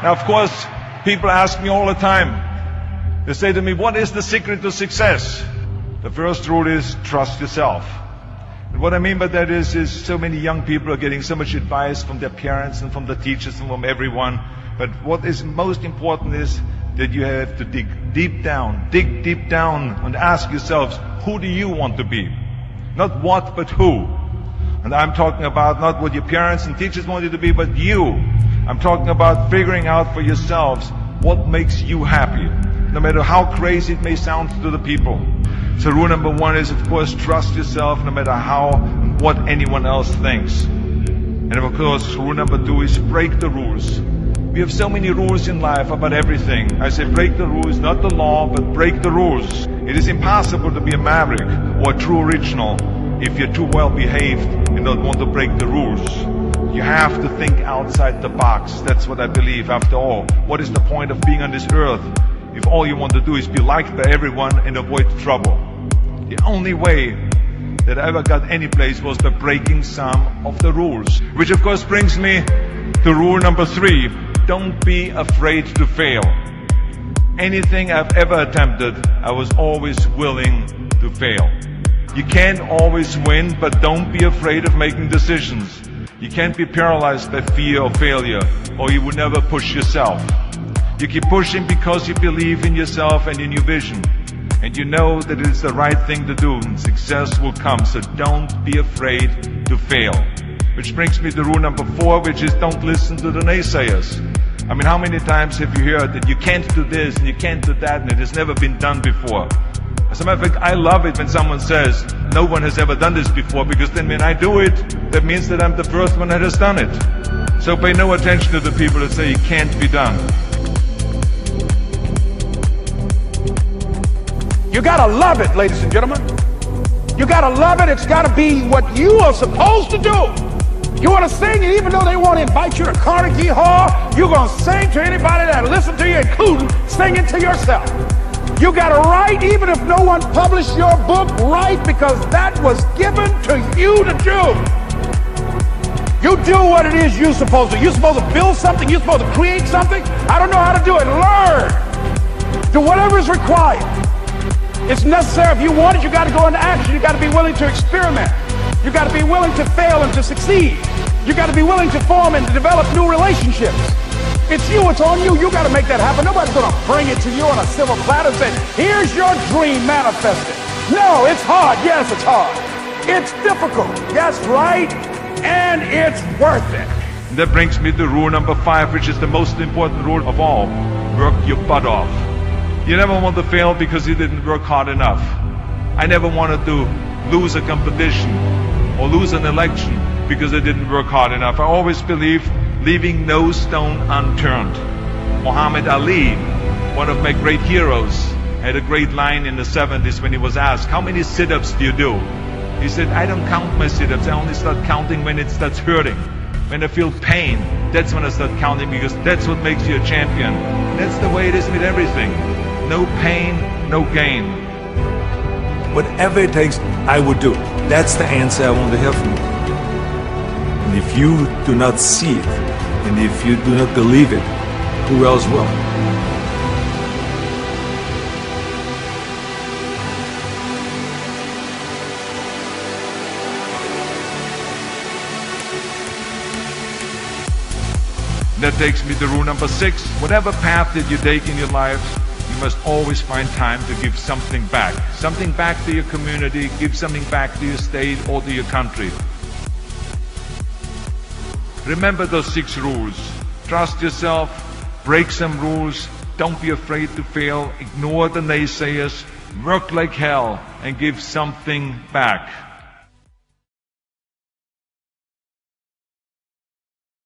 Now, of course, people ask me all the time. They say to me, what is the secret to success? The first rule is trust yourself. And what I mean by that is so many young people are getting so much advice from their parents and from the teachers and from everyone. But what is most important is that you have to dig deep down and ask yourselves, who do you want to be? Not what, but who. And I'm talking about not what your parents and teachers want you to be, but you. I'm talking about figuring out for yourselves what makes you happy, no matter how crazy it may sound to the people. So rule number one is, of course, trust yourself no matter how and what anyone else thinks. And of course, rule number two is break the rules. We have so many rules in life about everything. I say break the rules, not the law, but break the rules. It is impossible to be a maverick or a true original if you're too well behaved and don't want to break the rules. You have to think outside the box. That's what I believe. After all, what is the point of being on this earth if all you want to do is be liked by everyone and avoid trouble? The only way that I ever got any place was by breaking some of the rules. Which of course brings me to rule number three. Don't be afraid to fail. Anything I've ever attempted, I was always willing to fail. You can't always win, but don't be afraid of making decisions. You can't be paralyzed by fear of failure, or you would never push yourself. You keep pushing because you believe in yourself and in your vision. And you know that it's the right thing to do, and success will come. So don't be afraid to fail. Which brings me to rule number four, which is don't listen to the naysayers. I mean, how many times have you heard that you can't do this and you can't do that and it has never been done before? As a matter of fact, I love it when someone says, no one has ever done this before, because then when I do it, that means that I'm the first one that has done it. So pay no attention to the people that say it can't be done. You gotta love it, ladies and gentlemen. You gotta love it. It's gotta be what you are supposed to do. You want to sing, and even though they want to invite you to Carnegie Hall, you're going to sing to anybody that listens to you, including singing to yourself. You got to write, even if no one published your book, write, because that was given to you to do. You do what it is you're supposed to. You're supposed to build something. You're supposed to create something. I don't know how to do it. Learn. Do whatever is required. It's necessary. If you want it, you got to go into action. You got to be willing to experiment. You got to be willing to fail and to succeed. You got to be willing to form and to develop new relationships. It's you, it's on you. You got to make that happen. Nobody's going to bring it to you on a silver platter and say, here's your dream manifested. No, it's hard. Yes, it's hard. It's difficult. Yes, right. And it's worth it. And that brings me to rule number five, which is the most important rule of all. Work your butt off. You never want to fail because you didn't work hard enough. I never wanted to lose a competition or lose an election because I didn't work hard enough. I always believed leaving no stone unturned. Muhammad Ali, one of my great heroes, had a great line in the 70s when he was asked, how many sit-ups do you do? He said, I don't count my sit-ups. I only start counting when it starts hurting. When I feel pain, that's when I start counting, because that's what makes you a champion. That's the way it is with everything. No pain, no gain. Whatever it takes, I would do. That's the answer I want to hear from you. And if you do not see it, and if you do not believe it, who else will? That takes me to rule number 6. Whatever path that you take in your life, you must always find time to give something back. Something back to your community, give something back to your state or to your country. Remember those 6 rules. Trust yourself, break some rules, don't be afraid to fail, ignore the naysayers, work like hell, and give something back.